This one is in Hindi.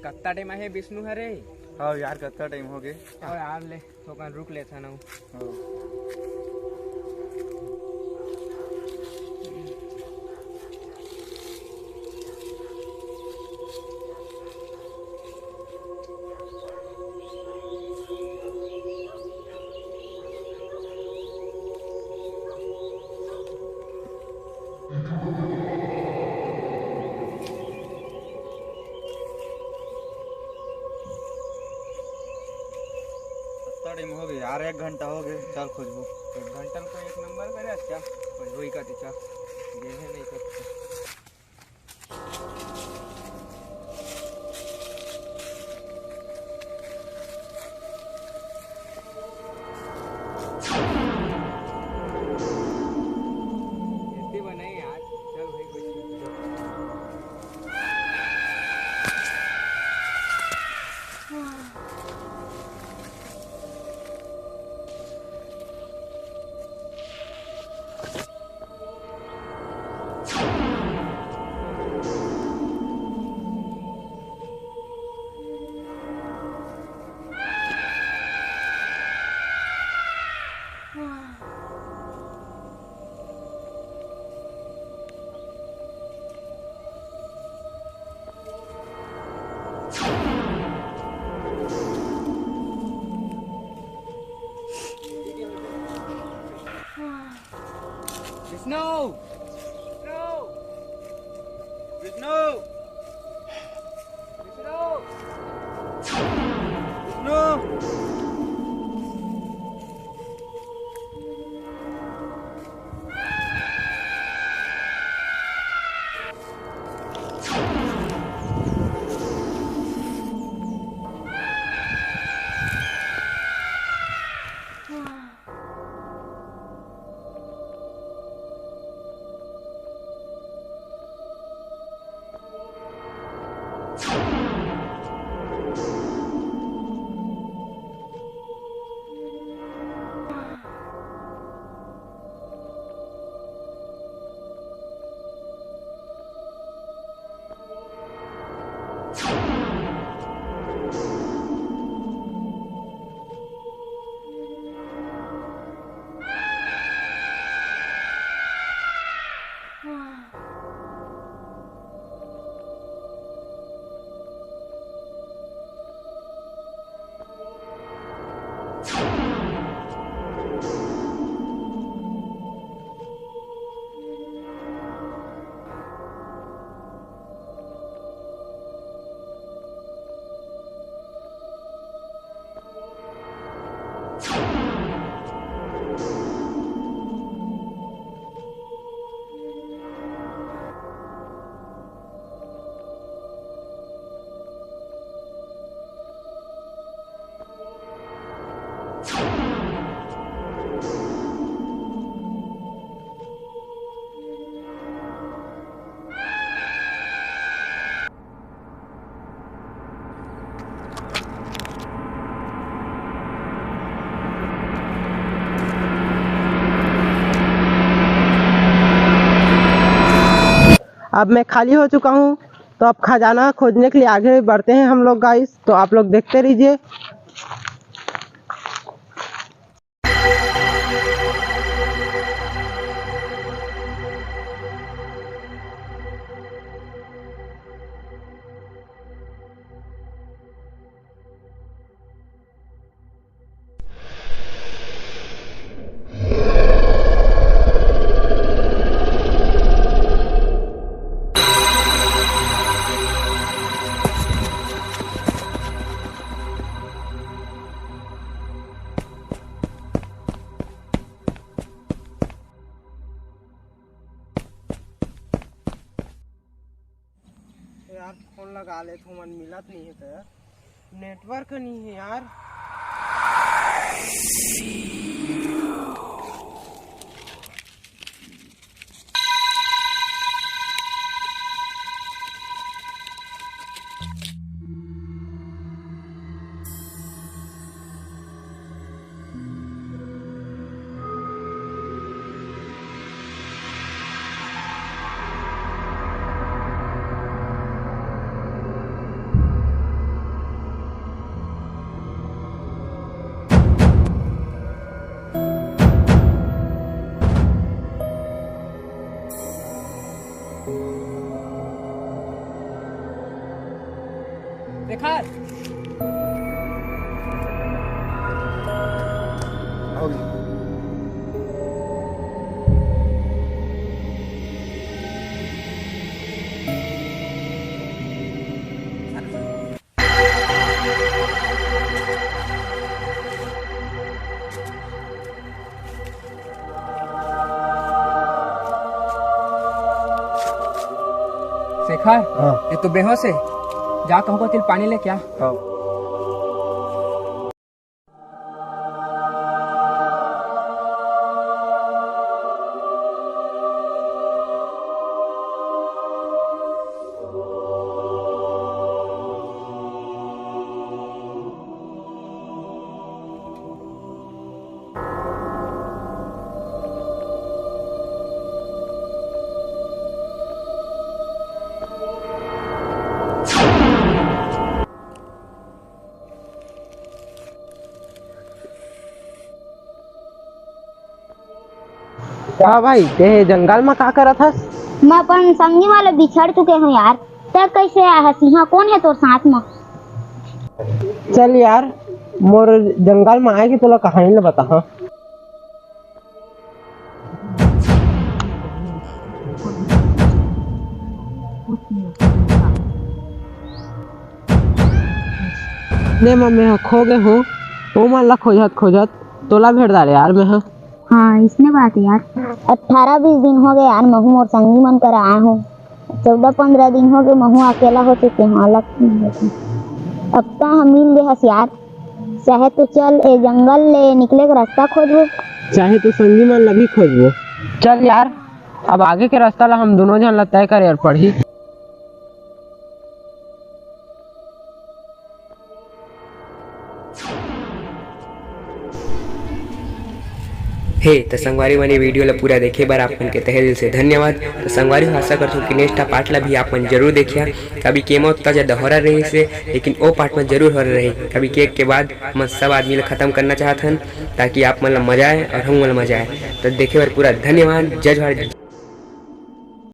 कत्ता टाइम है विष्णु हरे। हाँ यार कत्ता टाइम हो गए और यार ले तो कन रुक ले था ना। टाइम हो गए यार, 1 घंटा हो गए। चल खोजबो 1 घंटा को 1 नंबर करे। अच्छा वही का दिखा ये है नहीं करता। ऐसे बनाए यार। चल भाई कोई विष्णु विष्णु विष्णु विष्णु अब मैं खाली हो चुका हूँ, तो अब खजाना खोजने के लिए आगे बढ़ते हैं हम लोग गाइस। तो आप लोग देखते रहिए। यार फोन लगा ले तो मन मिलत नहीं है। तो यार नेटवर्क नहीं है यार। शेखर हाँ ये तो बेहोश है, जा कहूँ को तिल पानी ले क्या। हाँ क्या भाई ते जंगल में का करा था? मैं अपन संगी वाले बिछड़ चुके हैं यार। तब कैसे आया है? सिंहा कौन है तोर साथ में? चल यार मोर जंगल में आए कि तुला कहानी ले बता। हाँ ने मम्मी हाँ खो गए हूँ, वो मन ला खोजत तोला भेड़ डाले यार मैं। हाँ हाँ इसने बात है यार। 18-20 दिन हो गए यार महू और संगी मन कर आया हूँ। 14-15 दिन हो गए महू अकेला हो चुके हैं, अलग नहीं होते। अब तो हम मिल गए हस यार। चाहे तो चल ए जंगल ले निकले का रास्ता खोजबो, चाहे तो संगी मन ला भी खोजबो। चल यार अब आगे के रास्ता ला हम दोनों जन ला तय करे यार पढ़ी। हे तो संगवारी मन वीडियो ला पूरा देखे बार आपन के तहे दिल से धन्यवाद। तो संगवारी आशा करथूं कि नेक्स्ट पार्ट ला भी आपन जरूर देखिया। कभी केमो तजा दोहरा रही से, लेकिन वो पार्ट में जरूर हो रही। कभी केक के बाद हम सब आदमी ला खत्म करना चाहत हन ताकि आप मन ला मजा आए और हम मन ला मजा आए। तो देखे बार पूरा धन्यवाद। जय जवाहर।